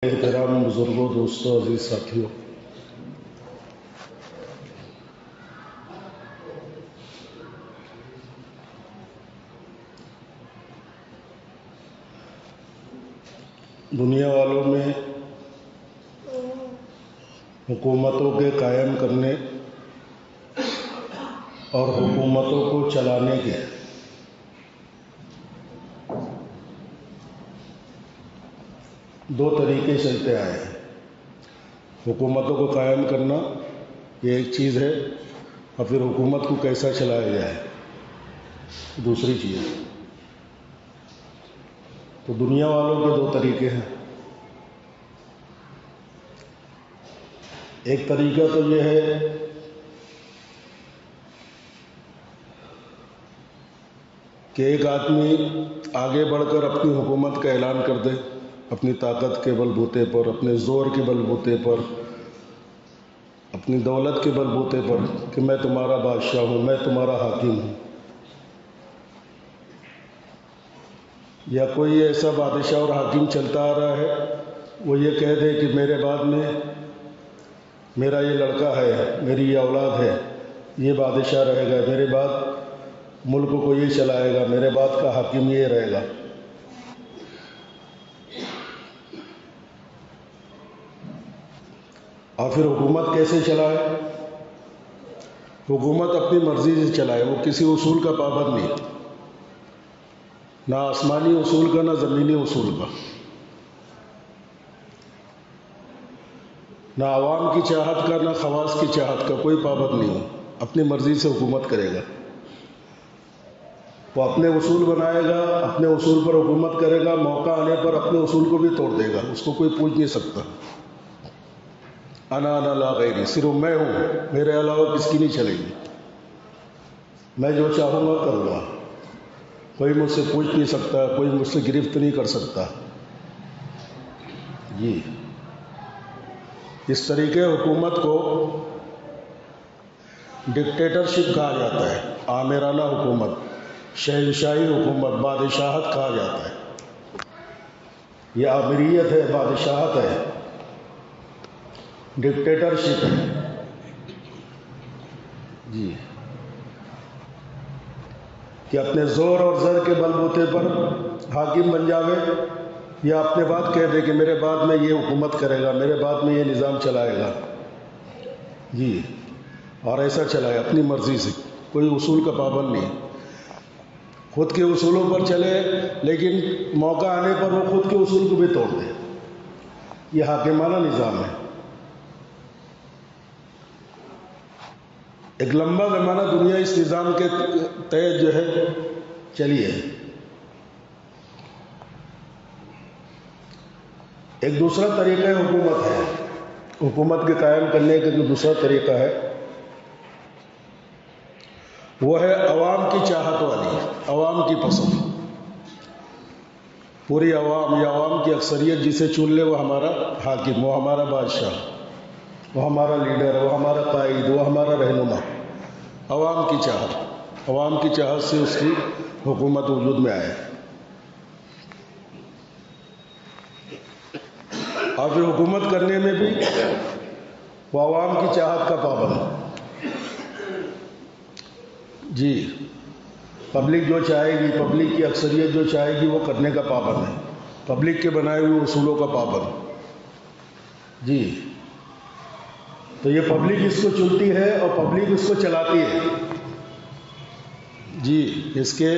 احترام بزرگوں، دوستوں، عزیز ساتھیوں، دنیا والوں میں حکومتوں کے قائم کرنے اور حکومتوں کو چلانے کے دو طریقے چلتے آئے ہیں۔ حکومتوں کو قائم کرنا یہ ایک چیز ہے، اور پھر حکومت کو کیسا چلایا جائے دوسری چیز ہے۔ تو دنیا والوں کے دو طریقے ہیں۔ ایک طریقہ تو یہ ہے کہ ایک آدمی آگے بڑھ کر اپنی حکومت کا اعلان کر دے، اپنی طاقت کے بل بوتے پر، اپنے زور کے بل بوتے پر، اپنی دولت کے بل بوتے پر کہ میں تمہارا بادشاہ ہوں، میں تمہارا حاکم ہوں۔ یا کوئی ایسا بادشاہ اور حاکم چلتا آ رہا ہے، وہ یہ کہہ دے کہ میرے بعد میں میرا یہ لڑکا ہے، میری یہ اولاد ہے، یہ بادشاہ رہے گا، میرے بعد ملک کو یہ چلائے گا، میرے بعد کا حاکم یہ رہے گا۔ اور پھر حکومت کیسے چلائے؟ حکومت اپنی مرضی سے چلائے، وہ کسی اصول کا پابند نہیں، نہ آسمانی اصول کا، نہ زمینی اصول کا، نہ عوام کی چاہت کا، نہ خواص کی چاہت کا، کوئی پابند نہیں ہو، اپنی مرضی سے حکومت کرے گا۔ وہ اپنے اصول بنائے گا، اپنے اصول پر حکومت کرے گا، موقع آنے پر اپنے اصول کو بھی توڑ دے گا، اس کو کوئی پوچھ نہیں سکتا۔ انا لا غیری، صرف میں ہوں، میرے علاوہ کس کی نہیں چلے گی، میں جو چاہوں گا کروں گا، کوئی مجھ سے پوچھ نہیں سکتا، کوئی مجھ سے گرفت نہیں کر سکتا۔ جی، اس طریقے حکومت کو ڈکٹیٹرشپ کہا جاتا ہے، آمرانہ حکومت، شہنشاہی حکومت، بادشاہت کہا جاتا ہے۔ یہ آمریت ہے، بادشاہت ہے، ڈکٹیٹرشپ ہے۔ جی، کہ اپنے زور اور زر کے بل بوتے پر حاکم بن جاوے، یا اپنے بات کہہ دے کہ میرے بعد میں یہ حکومت کرے گا، میرے بعد میں یہ نظام چلائے گا۔ جی، اور ایسا چلائے اپنی مرضی سے، کوئی اصول کا پابند نہیں، خود کے اصولوں پر چلے، لیکن موقع آنے پر وہ خود کے اصول کو بھی توڑ دے۔ یہ حاکمانہ نظام ہے۔ ایک لمبا زمانہ دنیا اس نظام کے تحت جو ہے چلی ہے۔ ایک دوسرا طریقہ حکومت ہے، حکومت کے قائم کرنے کا جو دوسرا طریقہ ہے وہ ہے عوام کی چاہت والی، عوام کی پسند۔ پوری عوام یا عوام کی اکثریت جسے چن لے وہ ہمارا حاکم، وہ ہمارا بادشاہ، وہ ہمارا لیڈر، وہ ہمارا قائد، وہ ہمارا رہنما۔ عوام کی چاہت، عوام کی چاہت سے اس کی حکومت وجود میں آئے، اور پھر حکومت کرنے میں بھی وہ عوام کی چاہت کا پابند۔ جی، پبلک جو چاہے گی، پبلک کی اکثریت جو چاہے گی وہ کرنے کا پابند ہے، پبلک کے بنائے ہوئے اصولوں کا پابند۔ جی، تو یہ پبلک اس کو چنتی ہے اور پبلک اس کو چلاتی ہے۔ جی، اس کے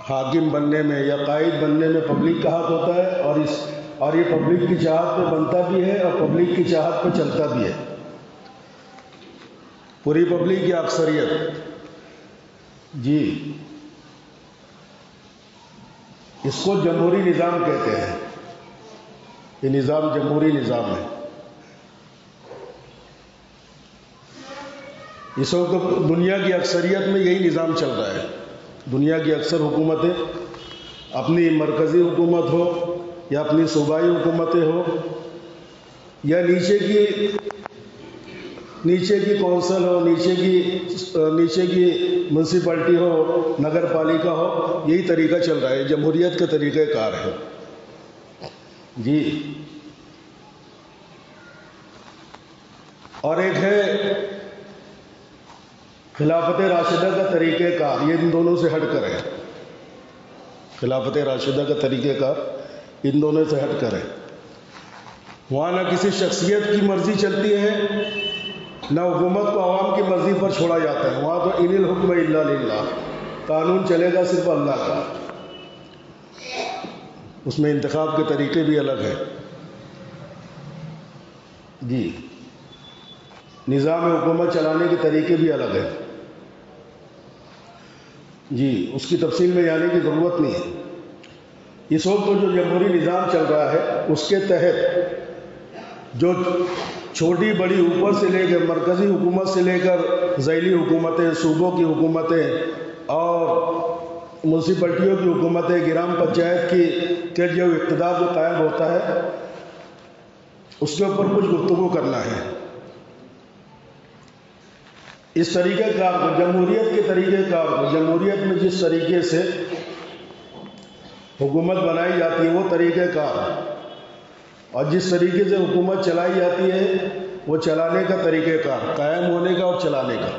حاکم بننے میں یا قائد بننے میں پبلک کا حق ہوتا ہے، اور یہ پبلک کی چاہت پہ بنتا بھی ہے اور پبلک کی چاہت پہ چلتا بھی ہے۔ پوری پبلک یا اکثریت۔ جی، اس کو جمہوری نظام کہتے ہیں۔ یہ نظام جمہوری نظام ہے۔ اس وقت دنیا کی اکثریت میں یہی نظام چل رہا ہے۔ دنیا کی اکثر حکومتیں، اپنی مرکزی حکومت ہو یا اپنی صوبائی حکومتیں ہو، یا نیچے کی کونسل ہو، نیچے کی میونسپلٹی ہو، نگر پالیکا ہو، یہی طریقہ چل رہا ہے، جمہوریت کا طریقہ کار ہے۔ جی، اور ایک ہے خلافت راشدہ کا طریقہ کار، یہ ان دونوں سے ہٹ کر ہے۔ خلافت راشدہ کا طریقہ کار ان دونوں سے ہٹ کر ہے۔ وہاں نہ کسی شخصیت کی مرضی چلتی ہے، نہ حکومت کو عوام کی مرضی پر چھوڑا جاتا ہے۔ وہاں تو ان الحکم الا للہ، قانون چلے گا صرف اللہ کا۔ اس میں انتخاب کے طریقے بھی الگ ہیں جی، نظام حکومت چلانے کے طریقے بھی الگ ہیں جی، اس کی تفصیل میں جانے کی ضرورت نہیں ہے۔ اس وقت جو جمہوری نظام چل رہا ہے اس کے تحت جو چھوٹی بڑی اوپر سے لے کر مرکزی حکومت سے لے کر ذیلی حکومتیں، صوبوں کی حکومتیں اور میونسپلٹیوں کی حکومتیں، گرام پنچایت کے جو اقتدار جو قائم ہوتا ہے اس کے اوپر کچھ گفتگو کرنا ہے۔ اس طریقہ کار کو، جمہوریت کے طریقہ کار کو، جمہوریت میں جس طریقے سے حکومت بنائی جاتی ہے وہ طریقہ کار ہے، اور جس طریقے سے حکومت چلائی جاتی ہے وہ چلانے کا طریقہ کار، قائم ہونے کا اور چلانے کا۔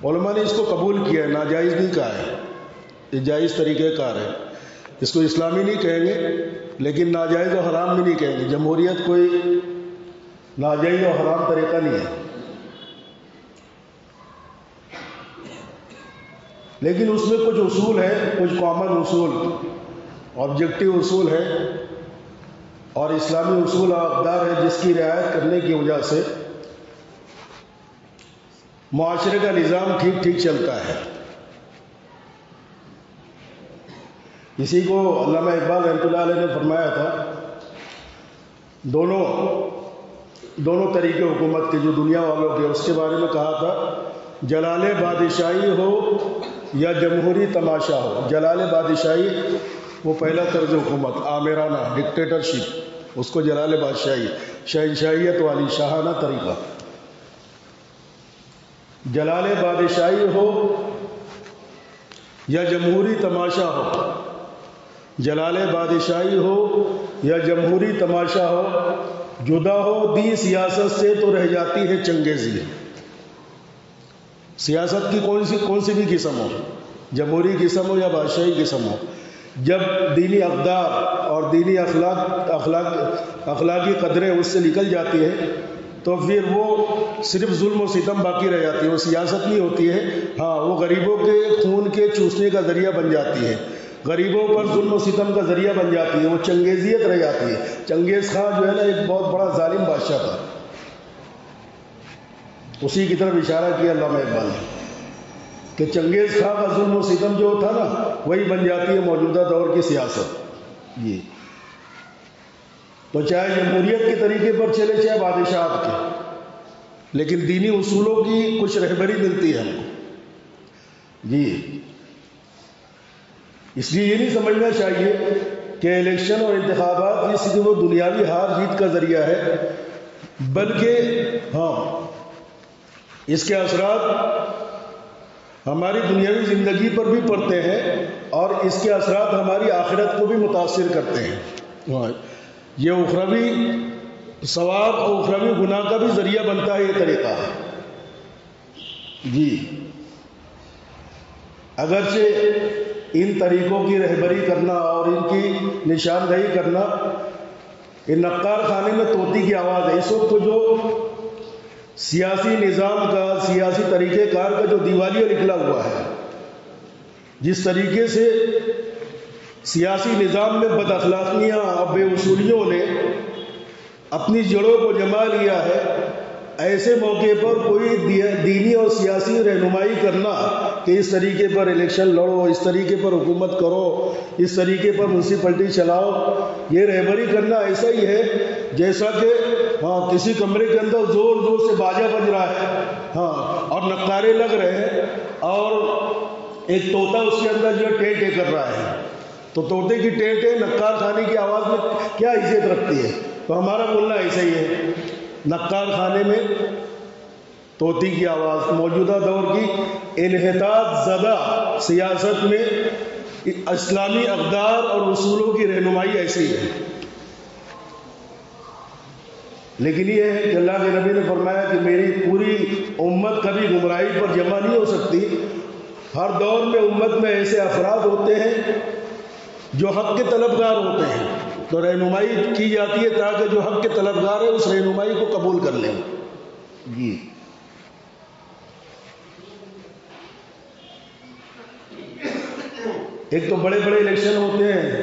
علماء نے اس کو قبول کیا ہے، ناجائز نہیں کہا ہے، یہ جائز طریقہ کار ہے۔ اس کو اسلامی نہیں کہیں گے لیکن ناجائز اور حرام بھی نہیں کہیں گے۔ جمہوریت کوئی ناجائز اور حرام طریقہ نہیں ہے، لیکن اس میں کچھ اصول ہیں، کچھ کامن اصول، آبجیکٹو اصول ہے اور اسلامی اصول اور اقدار ہے جس کی رعایت کرنے کی وجہ سے معاشرے کا نظام ٹھیک ٹھیک چلتا ہے۔ اسی کو علامہ اقبال رحمۃ اللہ علیہ نے فرمایا تھا، دونوں طریقے حکومت کے جو دنیا والوں کے، اس کے بارے میں کہا تھا جلال بادشاہی ہو یا جمہوری تماشا ہو۔ جلال بادشاہی وہ پہلا طرز حکومت، آمرانہ ڈکٹیٹرشپ، اس کو جلال بادشاہی، شہنشاہیت والی شاہانہ طریقہ۔ جلال بادشاہی ہو یا جمہوری تماشا ہو، جلال بادشاہی ہو یا جمہوری تماشا ہو، جدا ہو دی سیاست سے تو رہ جاتی ہے چنگیزی۔ سیاست کی کون سی بھی قسم ہو، جمہوری قسم ہو یا بادشاہی قسم ہو، جب دینی اقدار اور دینی اخلاقی قدریں اس سے نکل جاتی ہیں تو پھر وہ صرف ظلم و ستم باقی رہ جاتی ہے، وہ سیاست نہیں ہوتی ہے۔ ہاں، وہ غریبوں کے خون کے چوسنے کا ذریعہ بن جاتی ہے، غریبوں پر ظلم و ستم کا ذریعہ بن جاتی ہے، وہ چنگیزیت رہ جاتی ہے۔ چنگیز خان جو ہے نا ایک بہت بڑا ظالم بادشاہ تھا، اسی کی طرف اشارہ کیا علامہ اقبال نے کہ چنگیز خان کا ظلم و ستم جو تھا نا وہی بن جاتی ہے موجودہ دور کی سیاست یہ۔ تو چاہے جمہوریت کے طریقے پر چلے چاہے بادشاہت کے، لیکن دینی اصولوں کی کچھ رہبری ملتی ہے ہم کو جی۔ اس لیے یہ نہیں سمجھنا چاہیے کہ الیکشن اور انتخابات یہ صرف وہ دنیاوی ہار جیت کا ذریعہ ہے، بلکہ ہاں اس کے اثرات ہماری دنیاوی زندگی پر بھی پڑتے ہیں اور اس کے اثرات ہماری آخرت کو بھی متاثر کرتے ہیں۔ یہ اخروی ثواب اور اخروی گناہ کا بھی ذریعہ بنتا ہے یہ طریقہ جی۔ اگرچہ ان طریقوں کی رہبری کرنا اور ان کی نشاندہی کرنا، یہ نقار خانے میں طوطی کی آواز ہے۔ اس وقت جو سیاسی نظام کا، سیاسی طریقہ کار کا جو دیوالیہ نکلا ہوا ہے، جس طریقے سے سیاسی نظام میں بد اخلاقیاں اور بے اصولیوں نے اپنی جڑوں کو جما لیا ہے، ایسے موقع پر کوئی دینی اور سیاسی رہنمائی کرنا کہ اس طریقے پر الیکشن لڑو، اس طریقے پر حکومت کرو، اس طریقے پر میونسپلٹی چلاؤ، یہ رہبری کرنا ایسا ہی ہے جیسا کہ کسی کمرے کے اندر زور زور سے باجا بج رہا ہے اور نقارے لگ رہے ہیں اور ایک طوطا اس کے اندر جو ٹے ٹے کر رہا ہے، تو طوطے کی ٹے ٹے نقار خانے کی آواز میں کیا حیثیت رکھتی ہے؟ تو ہمارا بولنا ایسا ہی ہے، نقار خانے میں طوطی کی آواز۔ موجودہ دور کی انحطاط زدہ سیاست میں اسلامی اقدار اور اصولوں کی رہنمائی ایسی ہے۔ لیکن یہ ہے کہ اللہ کے نبی نے فرمایا کہ میری پوری امت کبھی گمراہی پر جمع نہیں ہو سکتی. ہر دور میں امت میں ایسے افراد ہوتے ہیں جو حق کے طلبگار ہوتے ہیں، تو رہنمائی کی جاتی ہے تاکہ جو حق کے طلبگار ہے اس رہنمائی کو قبول کر لیں. جی ایک تو بڑے بڑے الیکشن ہوتے ہیں،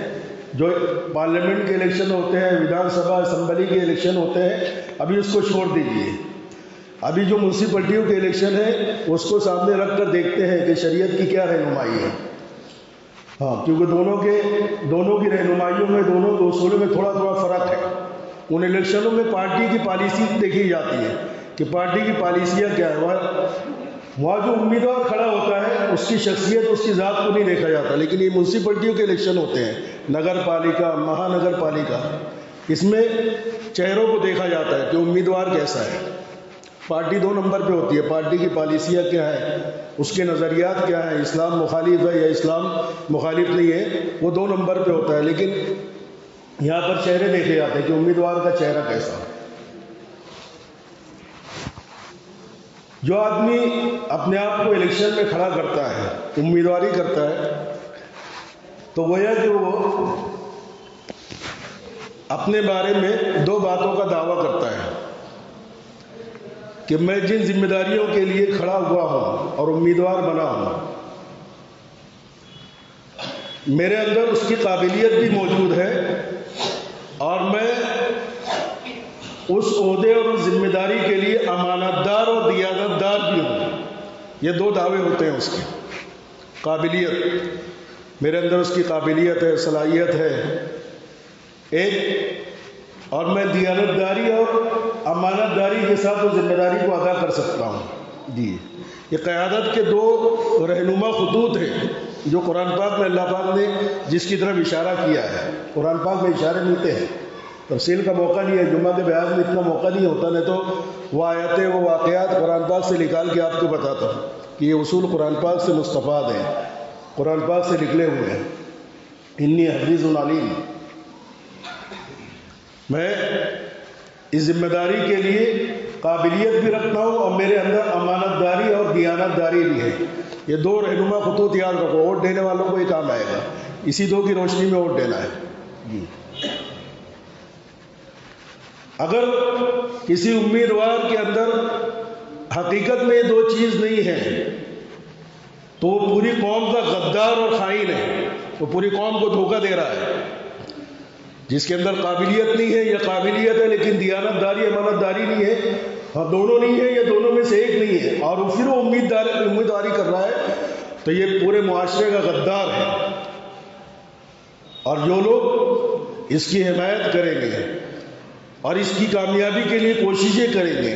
جو پارلیمنٹ کے الیکشن ہوتے ہیں، ودھان سبھا اسمبلی کے الیکشن ہوتے ہیں، ابھی اس کو چھوڑ دیجیے. ابھی جو میونسپلٹیوں کے الیکشن ہیں اس کو سامنے رکھ کر دیکھتے ہیں کہ شریعت کی کیا رہنمائی ہے. ہاں کیونکہ دونوں کی رہنمائیوں میں، دونوں کے اصولوں میں تھوڑا فرق ہے. ان الیکشنوں میں پارٹی کی پالیسی دیکھی جاتی ہے کہ پارٹی کی پالیسیاں کیا ہے. وہاں جو امیدوار کھڑا ہوتا ہے اس کی شخصیت، اس کی ذات کو نہیں دیکھا جاتا. لیکن یہ میونسپلٹیوں کے الیکشن ہوتے ہیں، نگر پالیکا، مہا نگر پالیکا، اس میں چہروں کو دیکھا جاتا ہے کہ امیدوار کیسا ہے. پارٹی 2 نمبر پہ ہوتی ہے. پارٹی کی پالیسیاں کیا ہیں، اس کے نظریات کیا ہیں، اسلام مخالف ہے یا اسلام مخالف نہیں ہے، وہ 2 نمبر پہ ہوتا ہے. لیکن یہاں پر چہرے دیکھے جاتے ہیں کہ امیدوار کا چہرہ کیسا ہے. جو آدمی اپنے آپ کو الیکشن میں کھڑا کرتا ہے، امیدواری کرتا ہے، تو گویا کہ وہ اپنے بارے میں 2 باتوں کا دعویٰ کرتا ہے کہ میں جن ذمہ داریوں کے لیے کھڑا ہوا ہوں اور امیدوار بنا ہوں، میرے اندر اس کی قابلیت بھی موجود ہے اور میں اس عہدے اور اس ذمہ داری کے لیے امانت دار اور دیانت دار بھی ہوں. یہ 2 دعوے ہوتے ہیں اس کے. قابلیت، میرے اندر اس کی قابلیت ہے، صلاحیت ہے ایک، اور میں دیانت داری اور امانت داری کے ساتھ وہ ذمہ داری کو ادا کر سکتا ہوں. جی یہ قیادت کے 2 رہنما خطوط ہیں جو قرآن پاک میں اللہ پاک نے جس کی طرف اشارہ کیا ہے. قرآن پاک میں اشارے ملتے ہیں، تفصیل کا موقع نہیں ہے، جمعہ کے بیان میں اتنا موقع نہیں ہوتا، نہیں تو وہ آیتیں، وہ واقعات قرآن پاک سے نکال کے آپ کو بتاتا ہوں کہ یہ اصول قرآن پاک سے مستفاد ہیں، قرآن پاک سے نکلے ہوئے ہیں. انی حفیظ علیم. میں اس ذمہ داری کے لیے قابلیت بھی رکھتا ہوں اور میرے اندر امانت داری اور دیانت داری بھی ہے. یہ 2 رہنما خطوط یاد رکھو، ووٹ دینے والوں کو یہ کام آئے گا. اسی 2 کی روشنی میں ووٹ دینا ہے. جی اگر کسی امیدوار کے اندر حقیقت میں یہ 2 چیز نہیں ہے تو وہ پوری قوم کا غدار اور خائن ہے. وہ پوری قوم کو دھوکہ دے رہا ہے. جس کے اندر قابلیت نہیں ہے یا قابلیت ہے لیکن دیانت داری، امانت داری نہیں ہے، ہاں دونوں نہیں ہے یا دونوں میں سے ایک نہیں ہے، اور پھر وہ امیدواری کر رہا ہے، تو یہ پورے معاشرے کا غدار ہے. اور جو لوگ اس کی حمایت کریں گے اور اس کی کامیابی کے لیے کوششیں کریں گے،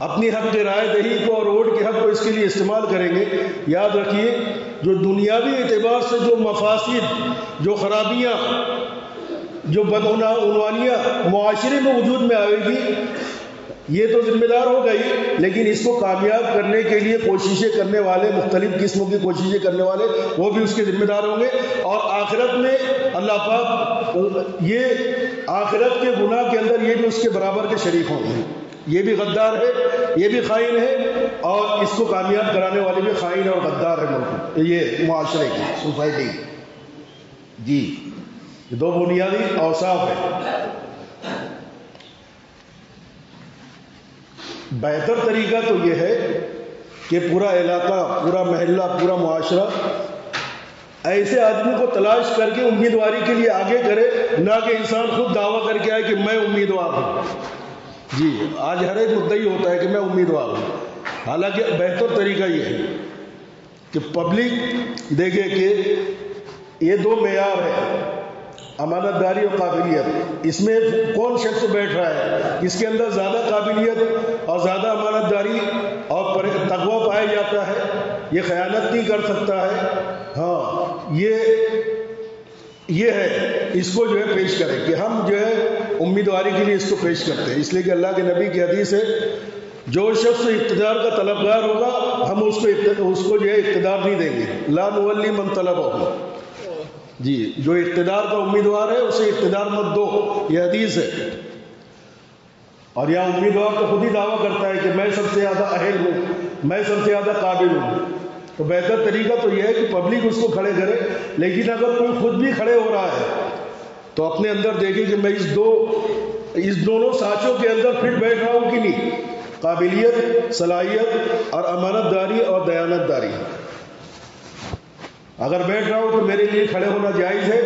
اپنی حق رائے دہی کو اور ووٹ کے حق کو اس کے لیے استعمال کریں گے، یاد رکھیے جو دنیاوی اعتبار سے جو مفاسد، جو خرابیاں، جو بدعنوانیاں معاشرے میں وجود میں آئے گی، یہ تو ذمہ دار ہو گئی، لیکن اس کو کامیاب کرنے کے لیے کوششیں کرنے والے، مختلف قسموں کی کوششیں کرنے والے، وہ بھی اس کے ذمہ دار ہوں گے. اور آخرت میں اللہ پاک یہ آخرت کے گناہ کے اندر یہ بھی اس کے برابر کے شریک ہوں گے. یہ بھی غدار ہے، یہ بھی خائن ہے، اور اس کو کامیاب کرانے والے بھی خائن اور غدار ہے ملک، یہ معاشرے کی، سوسائٹی. جی یہ 2 بنیادی اوصاف ہیں. بہتر طریقہ تو یہ ہے کہ پورا علاقہ، پورا محلہ، پورا معاشرہ ایسے آدمی کو تلاش کر کے امیدواری کے لیے آگے کرے، نہ کہ انسان خود دعویٰ کر کے آئے کہ میں امیدوار ہوں. جی آج ہر ایک مدعی ہوتا ہے کہ میں امیدوار ہوں. حالانکہ بہتر طریقہ یہ ہے کہ پبلک دیکھے کہ یہ 2 معیار ہے، امانت داری اور قابلیت. اس میں کون شخص بیٹھ رہا ہے، اس کے اندر زیادہ قابلیت اور زیادہ امانت داری اور تقویٰ پایا جاتا ہے، یہ خیانت نہیں کر سکتا ہے. ہاں یہ ہے، اس کو جو ہے پیش کریں کہ ہم جو ہے امیدواری کے لیے اس کو پیش کرتے ہیں. اس لیے کہ اللہ کے نبی کی حدیث ہے، جو شخص اقتدار کا طلبگار ہوگا ہم اس کو جو ہے اقتدار نہیں دیں گے. لا نولی من طلبہ. جی جو اقتدار کا امیدوار ہے اسے اقتدار مت دو، یہ حدیث ہے. اور یہاں امیدوار تو خود ہی دعویٰ کرتا ہے کہ میں سب سے زیادہ اہل ہوں، میں سب سے زیادہ قابل ہوں. تو بہتر طریقہ تو یہ ہے کہ پبلک اس کو کھڑے کرے. لیکن اگر کوئی خود بھی کھڑے ہو رہا ہے تو اپنے اندر دیکھے کہ میں اس دونوں سانچوں کے اندر فٹ بیٹھ رہا ہوں کہ نہیں. قابلیت، صلاحیت اور امانت داری اور دیانت داری. اگر بیٹھ رہا ہوں تو میرے لیے کھڑے ہونا جائز ہے،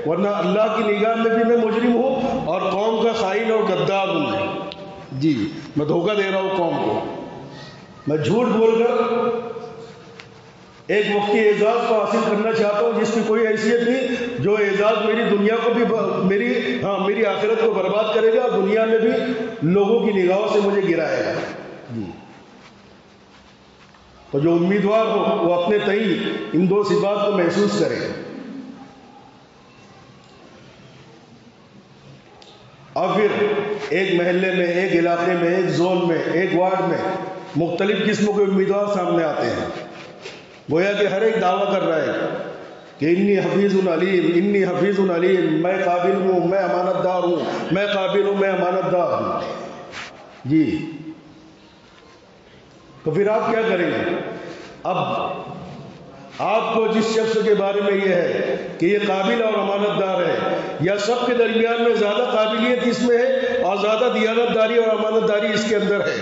ورنہ اللہ کی نگاہ میں بھی میں مجرم ہوں اور قوم کا خائن اور غدار ہوں. جی، میں دھوکہ دے رہا ہوں قوم کو. میں جھوٹ بول کر ایک وقتی اعزاز کو حاصل کرنا چاہتا ہوں جس کی کوئی حیثیت نہیں، جو اعزاز میری دنیا کو بھی میری آخرت کو برباد کرے گا اور دنیا میں بھی لوگوں کی نگاہوں سے مجھے گرائے گا. جی، تو جو امیدوار ہو وہ اپنے تئیں ان دو صفات کو محسوس کرے. اور پھر ایک محلے میں، ایک علاقے میں، ایک زون میں، ایک وارڈ میں مختلف قسموں کے امیدوار سامنے آتے ہیں. گویا کہ ہر ایک دعویٰ کر رہا ہے کہ انی حفیظ علیم، انی حفیظ علیم، میں قابل ہوں، میں امانت دار ہوں، میں قابل ہوں، میں امانت دار ہوں. جی، تو پھر آپ کیا کریں گے؟ اب آپ کو جس شخص کے بارے میں یہ ہے کہ یہ قابل اور امانت دار ہے، یا سب کے درمیان میں زیادہ قابلیت اس میں ہے اور زیادہ دیانت داری اور امانت داری اس کے اندر ہے،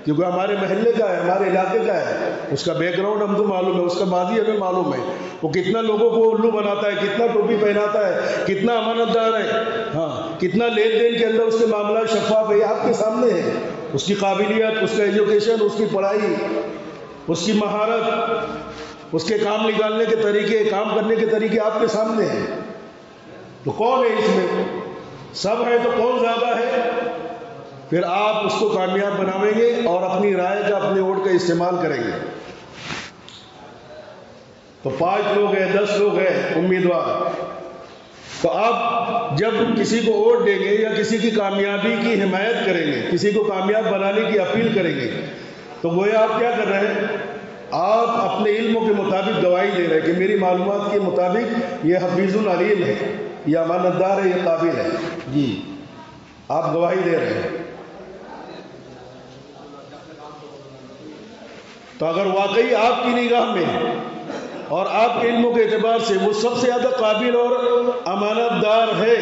کیونکہ ہمارے محلے کا ہے، ہمارے علاقے کا ہے، اس کا بیک گراؤنڈ ہم کو معلوم ہے، اس کا ماضی ہمیں معلوم ہے، وہ کتنا لوگوں کو الو بناتا ہے، کتنا ٹوپی پہناتا ہے، کتنا امانت دار ہے، ہاں، کتنا لین دین کے اندر اس کے معاملات شفاف ہے، آپ کے سامنے ہے. اس کی قابلیت، اس کا ایجوکیشن، اس کی پڑھائی، اس کی مہارت، اس کے کام نکالنے کے طریقے، کام کرنے کے طریقے آپ کے سامنے ہیں. تو کون ہے اس میں؟ سب ہے تو کون زیادہ ہے؟ پھر آپ اس کو کامیاب بناویں گے اور اپنی رائے کا، اپنے ووٹ کا استعمال کریں گے. تو 5 لوگ ہیں، 10 لوگ ہیں امیدوار. تو آپ جب کسی کو ووٹ دیں گے یا کسی کی کامیابی کی حمایت کریں گے، کسی کو کامیاب بنانے کی اپیل کریں گے، تو گویا آپ کیا کر رہے ہیں؟ آپ اپنے علموں کے مطابق گواہی دے رہے ہیں کہ میری معلومات کے مطابق یہ حفیظ علیم ہے، یہ امانت دار ہے، یہ قابل ہے. جی، آپ گواہی دے رہے ہیں. تو اگر واقعی آپ کی نگاہ میں اور آپ کے علموں کے اعتبار سے وہ سب سے زیادہ قابل اور امانت دار ہے،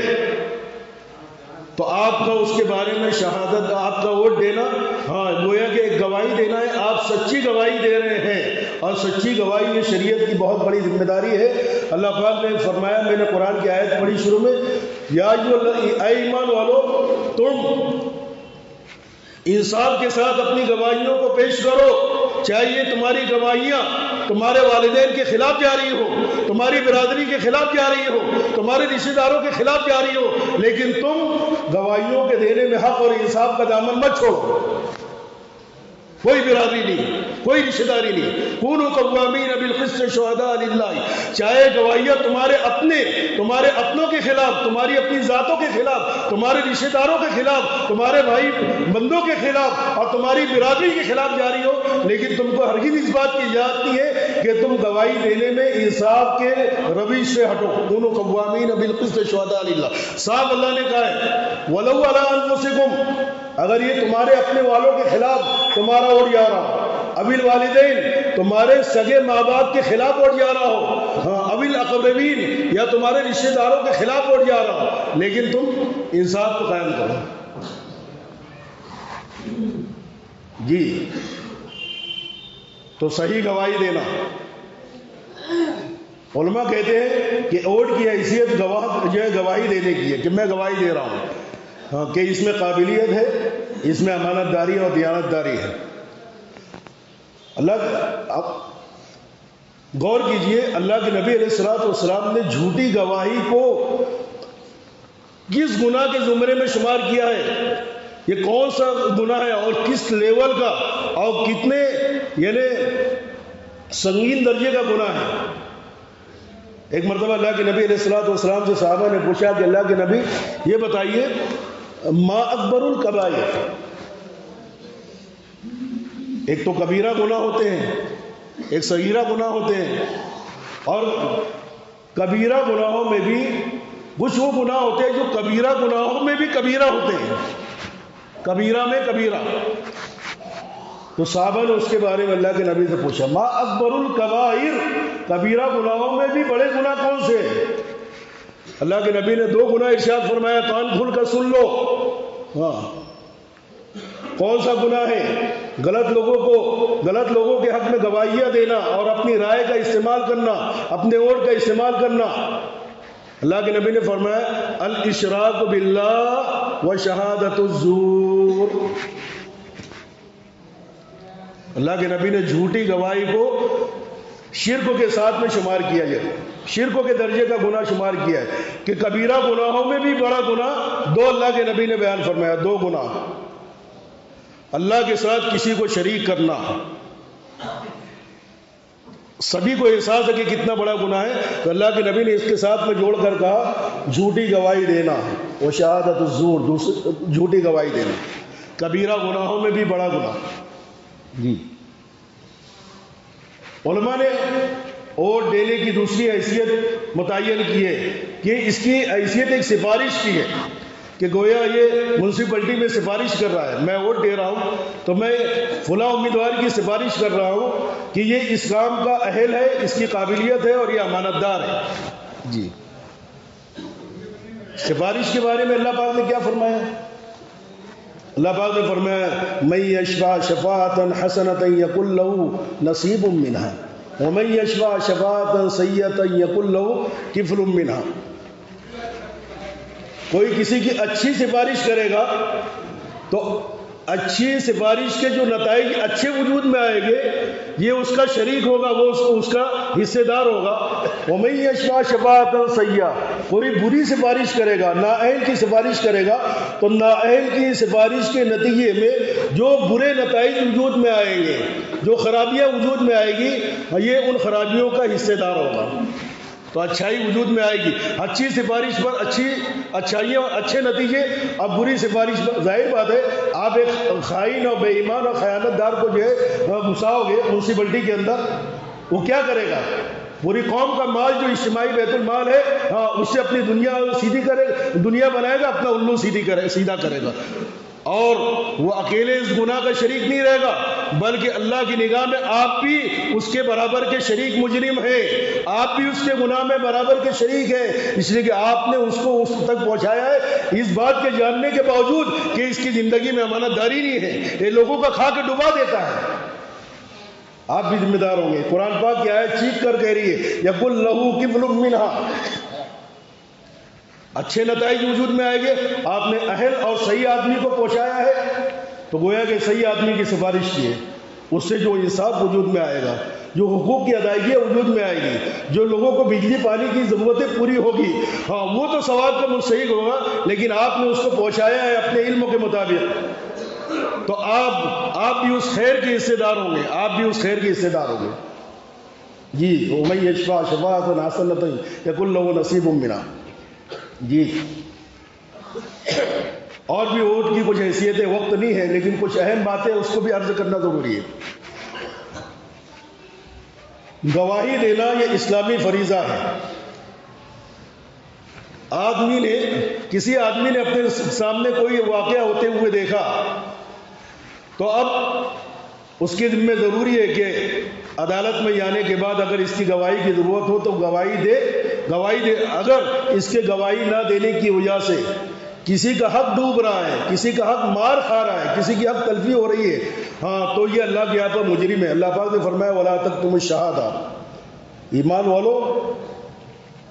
تو آپ کا اس کے بارے میں شہادت، آپ کا ووٹ دینا، ہاں، گویا کہ ایک گواہی دینا ہے. آپ سچی گواہی دے رہے ہیں، اور سچی گواہی یہ شریعت کی بہت بڑی ذمہ داری ہے. اللہ پاک نے فرمایا، میں نے قرآن کی آیت پڑھی شروع میں، یا اے ایمان والو، تم انصاف کے ساتھ اپنی گواہیوں کو پیش کرو، چاہیے تمہاری گواہیاں تمہارے والدین کے خلاف جاری ہو، تمہاری برادری کے خلاف جاری ہو، تمہارے رشتہ داروں کے خلاف جاری ہو، لیکن تم گواہیوں کے دینے میں حق اور انصاف کا دامن مت چھوڑو. کوئی برادری نہیں، کوئی رشتہ داری نہیں. کونوا قوامین بالقسط شہداء للہ. چاہے گواہیاں تمہارے اپنوں کے خلاف، تمہاری اپنی ذاتوں کے خلاف، تمہارے رشتہ داروں کے خلاف، تمہارے بھائی بندوں کے خلاف اور تمہاری برادری کے خلاف جاری ہو، لیکن تم کو ہرگز اس بات کی اجازت نہیں ہے کہ تم گواہی دینے میں انصاف کے روش سے ہٹو. کونوا قوامین بالقسط شہداء للہ. صاحب اللہ نے کہا ہے، ولو علی انفسکم، اگر یہ تمہارے اپنے والوں کے خلاف تمہارا ووٹ جا رہا ہو، ابل والدین، تمہارے سگے ماں باپ کے خلاف ووٹ جا رہا ہو، ہاں، ابل اقربین، یا تمہارے رشتہ داروں کے خلاف ووٹ جا رہا ہو، لیکن تم انصاف کو قائم کرو. جی، تو صحیح گواہی دینا. علماء کہتے ہیں کہ ووٹ کی حیثیت گواہی دینے کی ہے، کہ میں گواہی دے رہا ہوں ہاں کہ اس میں قابلیت ہے، اس میں امانت داری اور دیانت داری ہے. اب غور کیجئے، اللہ کے نبی علیہ الصلوۃ والسلام نے جھوٹی گواہی کو کس گناہ کے زمرے میں شمار کیا ہے، یہ کون سا گناہ ہے اور کس لیول کا اور کتنے یعنی سنگین درجے کا گناہ ہے. ایک مرتبہ اللہ کے نبی علیہ الصلوۃ والسلام سے صحابہ نے پوچھا کہ اللہ کے نبی یہ بتائیے، ما اکبر الکبائر، ایک تو کبیرہ گناہ ہوتے ہیں، ایک صغیرہ گناہ ہوتے ہیں، اور کبیرہ گناہوں میں بھی کچھ وہ گناہ ہوتے ہیں جو کبیرہ گناہوں میں بھی کبیرہ ہوتے ہیں. کبیرہ میں کبیرہ. تو صحابہ نے اس کے بارے میں اللہ کے نبی سے پوچھا ما اکبر الکبائر، کبیرہ گناہوں میں بھی بڑے گناہ کون سے؟ اللہ کے نبی نے 2 گناہ ارشاد فرمایا، کان کھول کر سن لو. ہاں، کون سا گناہ ہے؟ غلط لوگوں کے حق میں گواہیاں دینا اور اپنی رائے کا استعمال کرنا، اپنے ووٹ کا استعمال کرنا. اللہ کے نبی نے فرمایا الاشراک باللہ و شہادت الزور. اللہ کے نبی نے جھوٹی گواہی کو شرک کے ساتھ میں شمار کیا ہے، شرک کے درجے کا گناہ شمار کیا ہے کہ کبیرہ گناہوں میں بھی بڑا گناہ 2 اللہ کے نبی نے بیان فرمایا. 2 گناہ، اللہ کے ساتھ کسی کو شریک کرنا. سبھی کو احساس ہے کہ کتنا بڑا گناہ ہے، تو اللہ کے نبی نے اس کے ساتھ میں جوڑ کر کہا جھوٹی گواہی دینا، وہ شہادت الزور، جھوٹی گواہی دینا کبیرہ گناہوں میں بھی بڑا گناہ. جی، علماء نے ووٹ دینے کی دوسری حیثیت متعین کی ہے کہ اس کی حیثیت ایک سفارش کی ہے کہ گویا یہ میونسپلٹی میں سفارش کر رہا ہے، میں ووٹ دے رہا ہوں تو میں فلاں امیدوار کی سفارش کر رہا ہوں کہ یہ اس کام کا اہل ہے، اس کی قابلیت ہے اور یہ امانت دار ہے. جی، سفارش کے بارے میں اللہ پاک نے کیا فرمایا؟ اللہ پاک نے فرمایا من یشفع شفاعۃ حسنۃ یکن لہ نصیب منها ومن یشفع شفاعۃ سیئۃ یکن لہ کفل منها. کوئی کسی کی اچھی سفارش کرے گا تو اچھی سفارش کے جو نتائج اچھے وجود میں آئیں گے یہ اس کا شریک ہوگا، وہ اس کا حصے دار ہوگا. ومن یشفع شفاعۃ سیئۃ، کوئی بری سفارش کرے گا، نااہل کی سفارش کرے گا تو نااہل کی سفارش کے نتیجے میں جو برے نتائج وجود میں آئیں گے، جو خرابیاں وجود میں آئے گی، یہ ان خرابیوں کا حصے دار ہوگا. تو اچھائی وجود میں آئے گی. اچھی سفارش پر اچھائیاں اور اچھے نتیجے، اب بری سفارش پر ظاہر بات ہے آپ ایک خائن اور بے ایمان اور خیانت دار کو جو ہے گھساؤ گے میونسپلٹی کے اندر، وہ کیا کرے گا؟ پوری قوم کا مال جو اجتماعی بیت المال ہے اس سے اپنی دنیا سیدھی دنیا بنائے گا، اپنا الو سیدھا کرے گا. اور وہ اکیلے اس گناہ کا شریک نہیں رہے گا بلکہ اللہ کی نگاہ میں آپ بھی اس کے برابر کے شریک مجرم ہیں، آپ بھی اس کے گناہ میں برابر کے شریک ہیں، اس لیے کہ آپ نے اس کو اس تک پہنچایا ہے اس بات کے جاننے کے باوجود کہ اس کی زندگی میں امانت داری نہیں ہے، یہ لوگوں کا کھا کے ڈبا دیتا ہے. آپ بھی ذمہ دار ہوں گے. قرآن پاک کی آیت چیخ کر کہہ رہی ہے یقل لہو کفل منہا. اچھے نتائج وجود میں آئیں گے، آپ نے اہل اور صحیح آدمی کو پہنچایا ہے تو گویا کہ صحیح آدمی کی سفارش کی ہے، اس سے جو انصاف وجود میں آئے گا، جو حقوق کی ادائیگیاں وجود میں آئے گی، جو لوگوں کو بجلی پانی کی ضرورتیں پوری ہوگی، ہاں وہ تو ثواب کا مستحق ہوگا، لیکن آپ نے اس کو پہنچایا ہے اپنے علم کے مطابق تو آپ بھی اس خیر کے حصے دار ہوں گے، آپ بھی اس خیر کے حصے دار ہوں گے. جی، ومن یشفع شفاعۃ حسنۃ یکن لہ نصیب منہا. جی، اور بھی ووٹ کی کچھ حیثیتیں، وقت نہیں ہے لیکن کچھ اہم باتیں اس کو بھی عرض کرنا ضروری ہے. گواہی دینا یہ اسلامی فریضہ ہے. کسی آدمی نے اپنے سامنے کوئی واقعہ ہوتے ہوئے دیکھا تو اب اس کے ذمہ ضروری ہے کہ عدالت میں جانے کے بعد اگر اس کی گواہی کی ضرورت ہو تو گواہی دے. اگر اس کے گواہی نہ دینے کی وجہ سے کسی کا حق ڈوب رہا ہے، کسی کا حق مار کھا رہا ہے، کسی کی حق تلفی ہو رہی ہے، ہاں تو یہ اللہ کے یہاں پر مجرم ہے. اللہ پاک نے فرمایا وَلَا تَكْتُمُوا الشَّهَادَةَ. ایمان والو،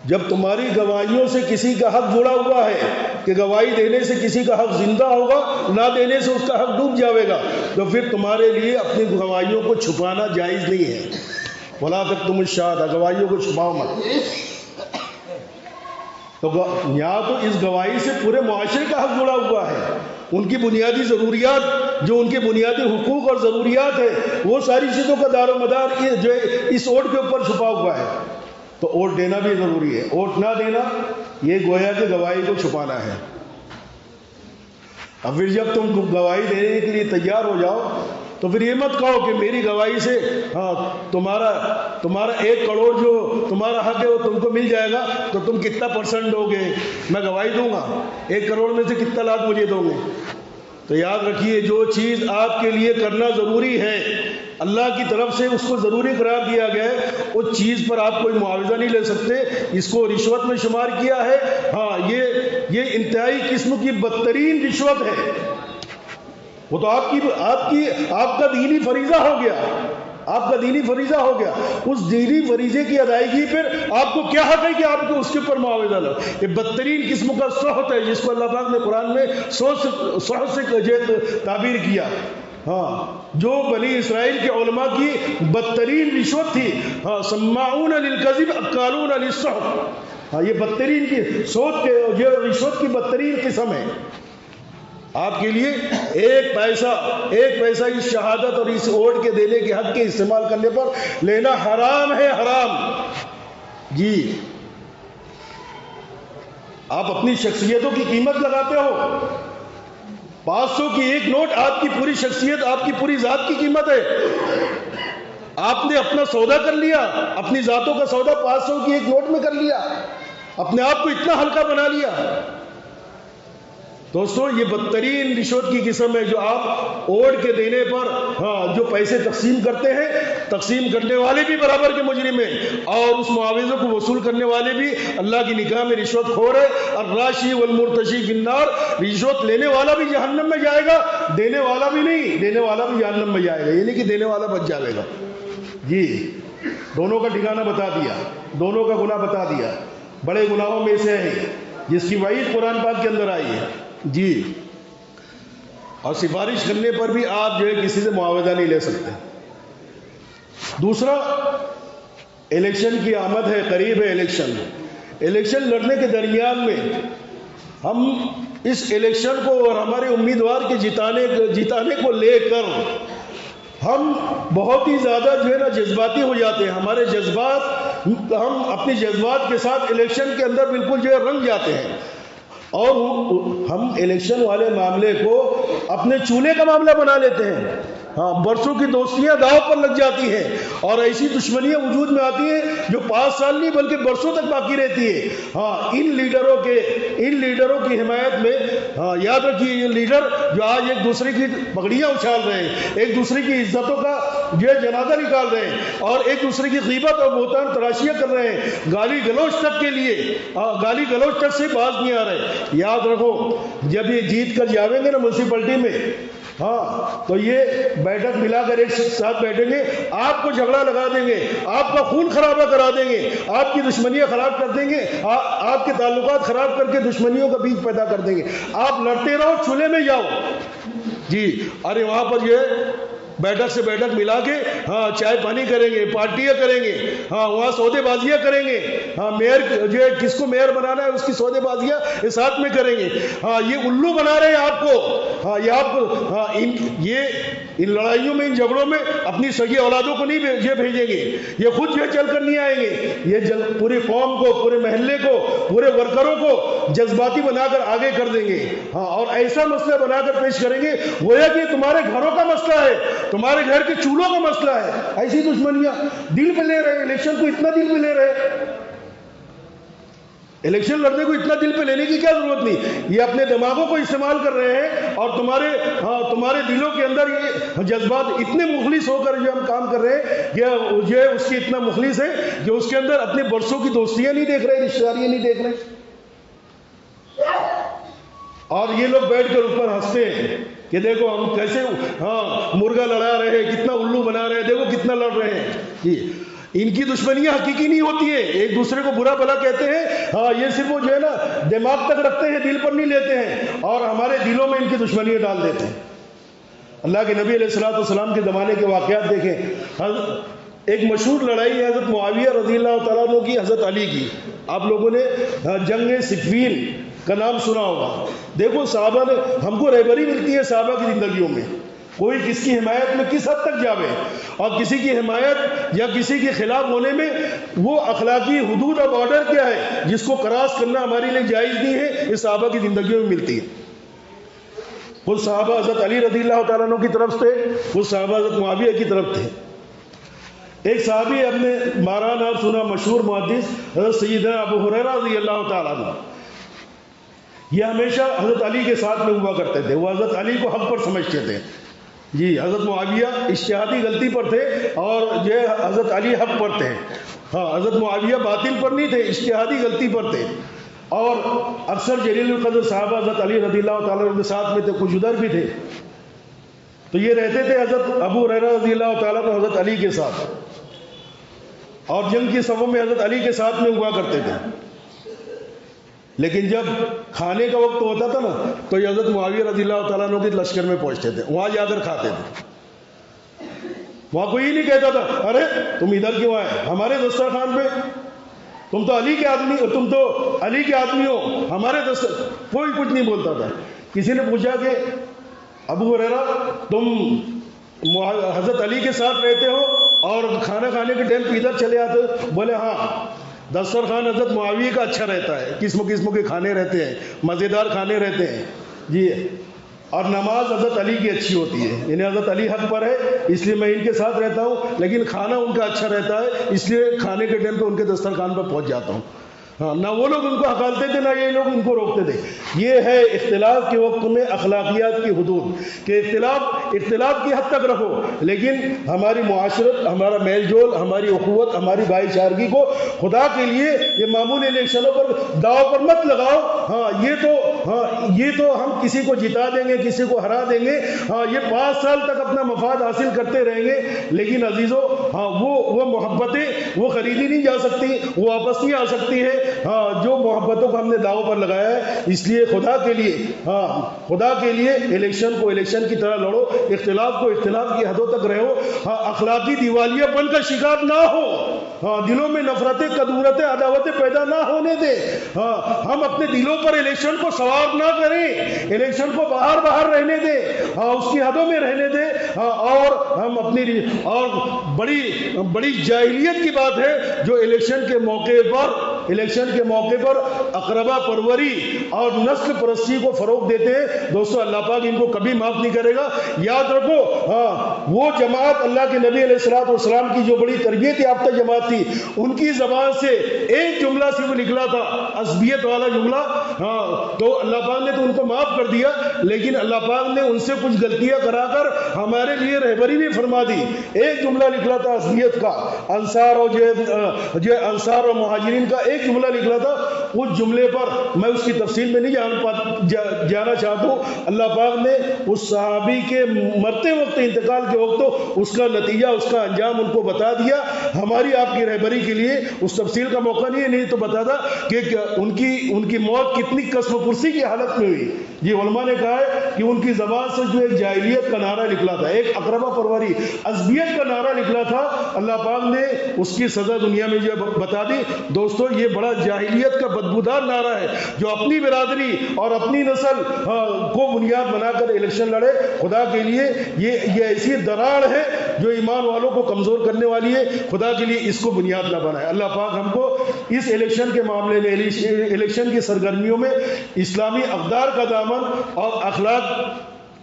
جب تمہاری گواہیوں سے کسی کا حق جڑا ہوا ہے کہ گواہی دینے سے کسی کا حق زندہ ہوگا، نہ دینے سے اس کا حق ڈوب جاوے گا، تو پھر تمہارے لیے اپنی گواہیوں کو چھپانا جائز نہیں ہے. وَلَا تَكْتُمُوا الشَّهَادَةَ، گواہیوں کو چھپاؤ مت. تو یہاں تو اس گواہی سے پورے معاشرے کا حق جڑا ہوا ہے، ان کی بنیادی ضروریات، جو ان کے بنیادی حقوق اور ضروریات ہے، وہ ساری چیزوں کا دار و مدار جو اس ووٹ کے اوپر چھپا ہوا ہے. تو ووٹ دینا بھی ضروری ہے، ووٹ نہ دینا یہ گویا کہ گواہی کو چھپانا ہے. اب پھر جب تم گواہی دینے کے لیے تیار ہو جاؤ تو پھر یہ مت کہو کہ میری گواہی سے تمہارا 1 کروڑ جو تمہارا حق ہے وہ تم کو مل جائے گا تو تم کتنا % دو گے؟ میں گواہی دوں گا 1 کروڑ میں سے کتنا لاکھ مجھے دو گے؟ تو یاد رکھیے جو چیز آپ کے لیے کرنا ضروری ہے، اللہ کی طرف سے اس کو ضروری قرار دیا گیا ہے، اس چیز پر آپ کوئی معاوضہ نہیں لے سکتے، اس کو رشوت میں شمار کیا ہے۔ ہاں، یہ انتہائی قسم کی بدترین رشوت ہے۔ وہ تو آپ کا دینی فریضہ ہو گیا، آپ کا دینی فریضہ ہو گیا، اس دینی فریضے کی ادائیگی پر آپ کو کیا حق ہے کہ آپ کو اس کے اوپر معاوضہ لو؟ یہ بدترین قسم کا سخط ہے، جس کو اللہ پاک نے قرآن میں سخط سے تعبیر کیا۔ ہاں، جو بنی اسرائیل کے علماء کی بدترین رشوت تھی، ہاں، سماعون للکذب اکالون للسحت، ہاں، یہ بدترین کی یہ رشوت کی بدترین قسم ہے۔ آپ کے لیے ایک پیسہ اس شہادت اور اس ووٹ کے دینے کے حق کے استعمال کرنے پر لینا حرام ہے، حرام۔ جی، آپ اپنی شخصیتوں کی قیمت لگاتے ہو، 500 کی ایک نوٹ آپ کی پوری شخصیت، آپ کی پوری ذات کی قیمت ہے۔ آپ نے اپنا سودا کر لیا، اپنی ذاتوں کا سودا 500 کی ایک نوٹ میں کر لیا، اپنے آپ کو اتنا ہلکا بنا لیا۔ دوستو، یہ بدترین رشوت کی قسم ہے جو آپ ووٹ کے دینے پر، ہاں، جو پیسے تقسیم کرتے ہیں، تقسیم کرنے والے بھی برابر کے مجرم ہیں، اور اس معاوضے کو وصول کرنے والے بھی اللہ کی نگاہ میں رشوت خور ہے۔ الراشی والمرتشی فی النار، رشوت لینے والا بھی جہنم میں جائے گا، دینے والا بھی نہیں، دینے والا بھی جہنم میں جائے گا، یہ نہیں کہ دینے والا بچ جائے گا۔ جی، دونوں کا ٹھکانہ بتا دیا، دونوں کا گناہ بتا دیا، بڑے گناہوں میں سے ہے جس کی وعید قرآن پاک کے اندر آئی ہے۔ جی، اور سفارش کرنے پر بھی آپ جو ہے کسی سے معاوضہ نہیں لے سکتے۔ دوسرا، الیکشن کی آمد ہے، قریب ہے الیکشن لڑنے کے درمیان میں ہم اس الیکشن کو اور ہمارے امیدوار کے جتانے کو لے کر ہم بہت ہی زیادہ جو ہے نا جذباتی ہو جاتے ہیں۔ ہمارے جذبات، ہم اپنی جذبات کے ساتھ الیکشن کے اندر بالکل جو ہے رنگ جاتے ہیں، اور ہم الیکشن والے معاملے کو اپنے چولہے کا معاملہ بنا لیتے ہیں۔ ہاں، برسوں کی دوستیاں داؤ پر لگ جاتی ہیں، اور ایسی دشمنیاں وجود میں آتی ہیں جو 5 سال نہیں بلکہ برسوں تک باقی رہتی ہے۔ ہاں، ان لیڈروں کی حمایت میں، ہاں، یاد رکھیے، یہ لیڈر جو آج ایک دوسرے کی پگڑیاں اچھال رہے ہیں، ایک دوسرے کی عزتوں کا جو ہے جنازہ نکال رہے ہیں، اور ایک دوسرے کی غیبت اور بہتان تراشیاں کر رہے ہیں، گالی گلوچ تک کے لیے، گالی گلوچ تک سے باز نہیں آ رہے۔ یاد رکھو، جب یہ جیت کر جاویں گے نا میونسپلٹی میں، ہاں، تو یہ بیٹھک ملا کر ایک ساتھ بیٹھیں گے، آپ کو جھگڑا لگا دیں گے، آپ کا خون خرابہ کرا دیں گے، آپ کی دشمنیاں خراب کر دیں گے، آپ کے تعلقات خراب کر کے دشمنیوں کا بیج پیدا کر دیں گے۔ آپ لڑتے رہو، چولہے میں جاؤ۔ جی، ارے وہاں پر یہ بیٹھک سے بیٹھک ملا کے، ہاں، چائے پانی کریں گے، پارٹیاں کریں گے، ہاں، وہاں سودے بازیاں کریں گے، ہاں، میئر جو ہے کس کو میئر بنانا ہے اس کی سودے بازیاں اس ساتھ میں کریں گے۔ ہاں، یہ الو بنا رہے ہیں آپ کو، ہاں، یہ آپ کو، ہاں، ان لڑائیوں میں، ان جھگڑوں میں اپنی سگی اولادوں کو نہیں یہ بھیجیں گے، یہ خود جو چل کر نہیں آئیں گے، یہ پوری قوم کو، پورے محلے کو، پورے ورکروں کو جذباتی بنا کر آگے کر دیں گے۔ ہاں، اور ایسا مسئلہ بنا کر پیش کریں گے گویا کہ تمہارے گھروں کا مسئلہ ہے، تمہارے گھر کے چولہوں کا مسئلہ ہے۔ ایسی دشمنیاں دل پہ لے رہے، الیکشن کو اتنا دل پہ لے رہے، الیکشن لڑنے کو اتنا دل پہ لینے کی کیا ضرورت نہیں۔ یہ اپنے دماغوں کو استعمال کر رہے ہیں، اور تمہارے دلوں کے اندر یہ جذبات اتنے مخلص ہو کر جو ہم کام کر رہے ہیں، یہ اس کی اتنا مخلص ہے کہ اس کے اندر اپنے برسوں کی دوستیاں نہیں دیکھ رہے، رشتہ داریاں نہیں دیکھ رہے، اور یہ لوگ بیٹھ کر اوپر ہنستے ہیں کہ دیکھو ہم کیسے، ہاں، مرغا لڑا رہے ہیں، کتنا الو بنا رہے ہیں، دیکھو کتنا لڑ رہے ہیں۔ جی، ان کی دشمنیاں حقیقی نہیں ہوتی ہیں، ایک دوسرے کو برا بھلا کہتے ہیں، ہاں، یہ صرف وہ جو ہے نا دماغ تک رکھتے ہیں، دل پر نہیں لیتے ہیں، اور ہمارے دلوں میں ان کی دشمنیاں ڈال دیتے ہیں۔ اللہ کے نبی علیہ الصلوۃ والسلام کے زمانے کے واقعات دیکھیں۔ ایک مشہور لڑائی ہے حضرت معاویہ رضی اللہ تعالیٰ عنہ کی حضرت علی کی، آپ لوگوں نے جنگ صفین کا نام سنا ہوگا۔ دیکھو صحابہ نے، ہم کو رہبری ملتی ہے صحابہ کی زندگیوں میں، کوئی کس کی حمایت میں کس حد تک جاوے، اور کسی کی حمایت یا کسی کے خلاف ہونے میں وہ اخلاقی حدود اور بارڈر کیا ہے جس کو کراس کرنا ہمارے لیے جائز نہیں ہے، یہ صحابہ کی زندگیوں میں ملتی ہے۔ خود صحابہ حضرت علی رضی اللہ تعالیٰ عنہ کی طرف سے، خود صحابہ حضرت معاویہ کی طرف تھے۔ ایک صحابی اپنے 12 نام سنا، مشہور محدث حضرت سیدنا ابو ہریرہ رضی اللہ تعالیٰ عنہ، یہ ہمیشہ حضرت علی کے ساتھ میں ہوا کرتے تھے، وہ حضرت علی کو حق پر سمجھتے تھے. جی حضرت معاویہ اجتہادی غلطی پر تھے اور یہ حضرت علی حق پر تھے. ہاں حضرت معاویہ باطل پر نہیں تھے، اجتہادی غلطی پر تھے. اور اکثر جلیل القدر صحابہ حضرت علی رضی اللہ تعالیٰ عنہ کے ساتھ میں تھے، کچھ ادھر بھی تھے. تو یہ رہتے تھے حضرت ابو ہریرہ رضی اللہ تعالیٰ عنہ حضرت علی کے ساتھ، اور جنگ کی صفوں میں حضرت علی کے ساتھ میں ہوا کرتے تھے. لیکن جب کھانے کا وقت ہوتا تھا نا تو یہ حضرت معاویہ رضی اللہ تعالیٰ عنہ کے لشکر میں پہنچتے تھے، وہاں جا کر کھاتے تھے. وہاں کوئی نہیں کہتا تھا ارے تم ادھر کیوں آئے ہمارے دسترخوان پہ، تم تو علی کے آدمی، تم تو علی کے آدمی ہو ہمارے کوئی کچھ نہیں بولتا تھا. کسی نے پوچھا کہ ابو ہریرہ تم حضرت علی کے ساتھ رہتے ہو اور کھانا کھانے کے ٹائم پہ ادھر چلے آتے ہو؟ بولے ہاں دسترخوان حضرت معاویہ کا اچھا رہتا ہے، قسم قسم کے کھانے رہتے ہیں، مزیدار کھانے رہتے ہیں. جی اور نماز حضرت علی کی اچھی ہوتی ہے، یعنی حضرت علی حق پر ہے اس لیے میں ان کے ساتھ رہتا ہوں، لیکن کھانا ان کا اچھا رہتا ہے اس لیے کھانے کے ٹائم پہ ان کے دسترخوان پر پہنچ جاتا ہوں. ہاں نہ وہ لوگ ان کو ہکالتے تھے نہ یہ لوگ ان کو روکتے تھے. یہ ہے اختلاف کے وقت میں اخلاقیات کی حدود، کہ اختلاف کی حد تک رکھو، لیکن ہماری معاشرت، ہمارا میل جول، ہماری اخوت، ہماری بھائی چارگی کو خدا کے لیے یہ معمولی الیکشنوں پر داؤ پر مت لگاؤ. یہ تو ہم کسی کو جتا دیں گے، کسی کو ہرا دیں گے، یہ 5 سال تک اپنا مفاد حاصل کرتے رہیں گے، لیکن عزیزو وہ محبتیں وہ خریدی نہیں جا سکتی، وہ واپس نہیں آ سکتی ہے. جو محبتوں کو ہم نے داؤ پر لگایا ہے، اس لیے خدا کے لیے الیکشن کو الیکشن کی طرح لڑو، اختلاف کو اختلاف کی حدوں تک رہو. اخلاقی دیوالیہ پن کا شکار نہ ہو، دلوں میں نفرتیں، کدورتیں، عداوتیں پیدا نہ ہونے دیں. ہم اپنے دلوں پر الیکشن کو سوار نہ کریں، الیکشن کو باہر رہنے دیں، اس کی حدوں میں رہنے دیں. اور ہم اپنی اور بڑی جاہلیت کی بات ہے جو الیکشن کے موقع پر اقربا پروری اور نسل پرستی کو فروغ دیتے ہیں. دوستو اللہ پاک ان کو کبھی معاف نہیں کرے گا. یاد رکھو وہ جماعت اللہ کے نبی علیہ الصلوۃ والسلام کی جو بڑی تربیت یافتہ جماعت تھی، ان کی زبان سے ایک جملہ صرف نکلا تھا، عصبیت والا جملہ. تو اللہ پاک نے تو ان کو معاف کر دیا، لیکن اللہ پاک نے ان سے کچھ غلطیاں کرا کر ہمارے لیے رہبری بھی فرما دی. ایک جملہ نکلا تھا عصبیت کا، انصار اور مہاجرین کا ایک جملہ نکلا تھا. اس جملے پر میں اس کی تفصیل میں نہیں جانا چاہتا ہوں. اللہ پاک نے اس صحابی کے مرتے وقت، انتقال کے وقت تو اس کا نتیجہ، اس کا انجام ان کو بتا دیا. ہماری آپ کی رہبری کے لیے اس تفصیل کا موقع نہیں تو بتا تھا کہ ان کی موت کتنی قسم پرسی کی حالت میں ہوئی. جی علماء نے کہا ہے کہ ان کی زبان سے جو ایک جاہلیت کا نعرہ نکلا تھا، ایک اقربا پروری عصبیت کا نعرہ نکلا تھا، اللہ پاک نے اس کی سزا دنیا میں جو بتا دی. دوستو یہ بڑا جاہلیت کا بدبودار نعرہ ہے جو اپنی برادری اور اپنی نسل کو بنیاد بنا کر الیکشن لڑے. خدا کے لیے یہ ایسی دراڑ ہے جو ایمان والوں کو کمزور کرنے والی ہے. خدا کے لیے اس کو بنیاد نہ بنائے. اللہ پاک ہم کو اس الیکشن کے معاملے میں، الیکشن کی سرگرمیوں میں اسلامی اقدار کا دامن اور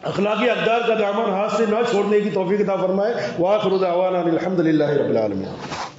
اخلاقی اقدار کا دامن ہاتھ سے نہ چھوڑنے کی توفیق عطا فرمائے. وآخر دعوانا الحمد للہ رب العالمین.